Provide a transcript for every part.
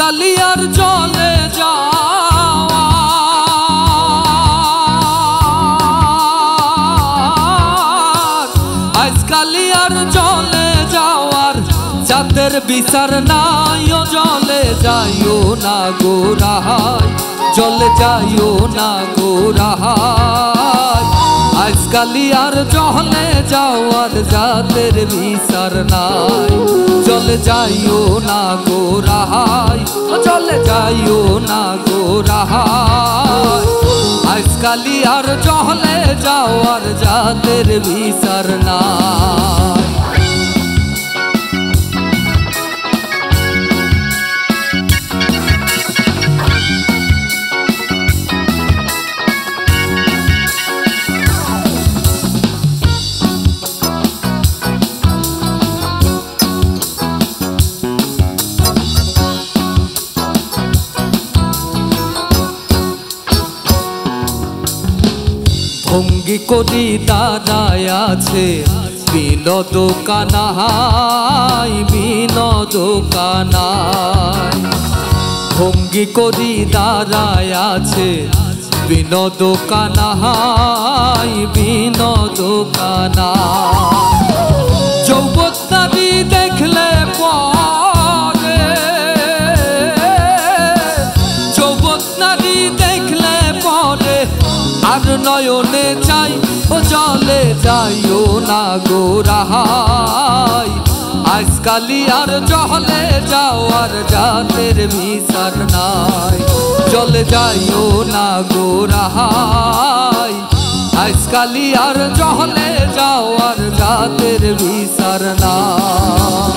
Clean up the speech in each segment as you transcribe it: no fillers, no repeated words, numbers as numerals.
আজকালি আর চলে যাওয়ার, আজকালি আর চলে যাওয়ার যাদের বিচার নাই, ও জলে যাইও না গো রাহাই, জলে যাইও না গো রাহাই। আজকালি আর চলে যাওয়ার যাদের বিচার নাই, চলে যাইও না গো রাহাই, চলে যাইও না গো রাহাই। আজকালি আর চলে যাওয়ার যাদের বিচার নাই। ভঙ্গি করি দাঁড়ায় আছে বিনোদ কানাই, বিনোদ কানাই। ভঙ্গি করি দাঁড়ায় আছে বিনোদ কানাই, বিনোদ কানাই। যৌবনারি দেখলে পরে, যৌবনারি দেখলে পরে আর নয়নে চাই, ও জলে যাইও না গো রাহাই। আজকালি আর চলে যাওয়ার যাদের বিচার নাই, চলে যাইও না গো রাহাই। আজকালি আর চলে যাওয়ার যাদের বিচার নাই।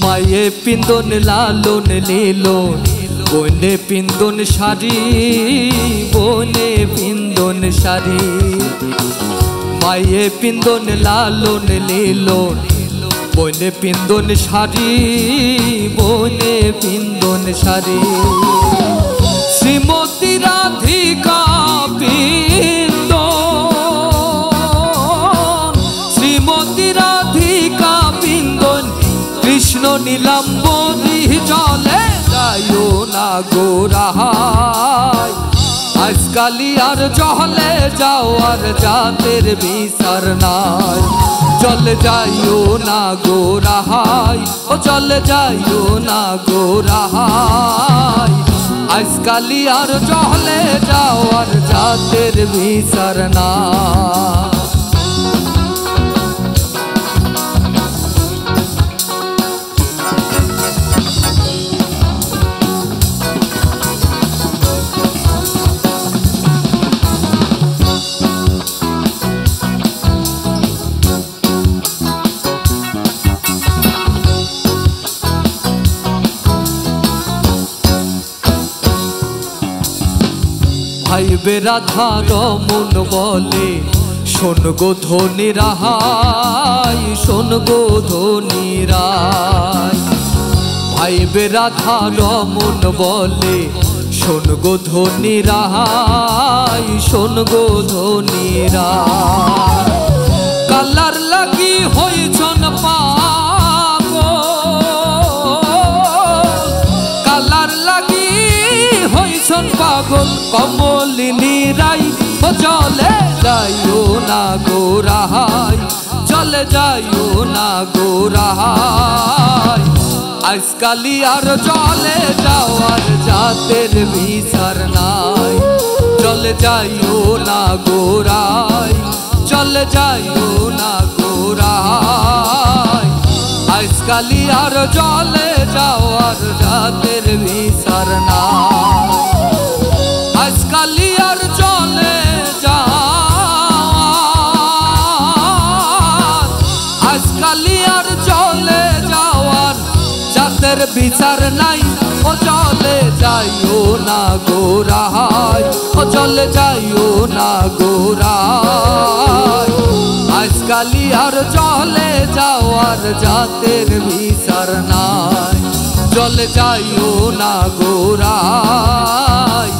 মায়ে পিন্দন লালন নীলন, বনে পিন্দন শাড়ি, বনে পিন্দন শাড়ি। মায়ে পিন্দন লালন নীলন, বনে পিন্দন শাড়ি, বনে পিন্দন শাড়ি। শ্রীমতী রাধিকা পিন্দন, শ্রীমতী রাধিকা পিন্দন, কৃষ্ণ নীলাম্বরী জলে যাইও না গো রাহাই। আজকালি আর চলে যাওয়ার যাদের বিচার নাই, চলে যাইও না গো রাহাই, ও চলে যাইও না গো রাহাই। আজকালি আর চলে যাওয়ার যাদের বিচার নাই। ভাইবে রাধা রমন বলে, শোন গো ধনী রাহাই, শোন গো ধনী রাই। ভাইবে রাধা রমন বলে, শোন গো ধনী রাহাই, শোন গো ধনী রাই। কালার লাগি হইছন পাগল, কালার লাগি হইছন পাগল, কমলিনী রাই। ও চলে যাইও না গো রাহাই, চলে যাইও না গো রাহাই। আজকালি আর চলে যাওয়ার যাদের বিচার নাই, চলে যাইও না গো রাহাই, চলে যাইও না গো রাহাই। আজকালি আর চলে যাওয়ার যাদের বিচার নাই, আজকালি আর চলে যাওয়ার, আজকালি আর চলে যাওয়ার যাদের জলের বিচার নাই ও জলে যাইও না গোরাই ও জলে যাইও না গোরাই আজকালি আর জলে যাওয়ার জাতের বিচার নাই জলে যাইও না গোরাই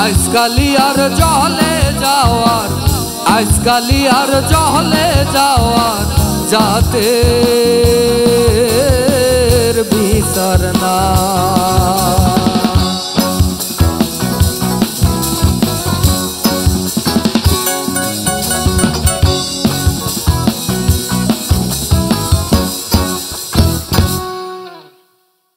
আজকালি আর জলে যাওয়ার আজকালি আর জলে যাওয়ার জাতের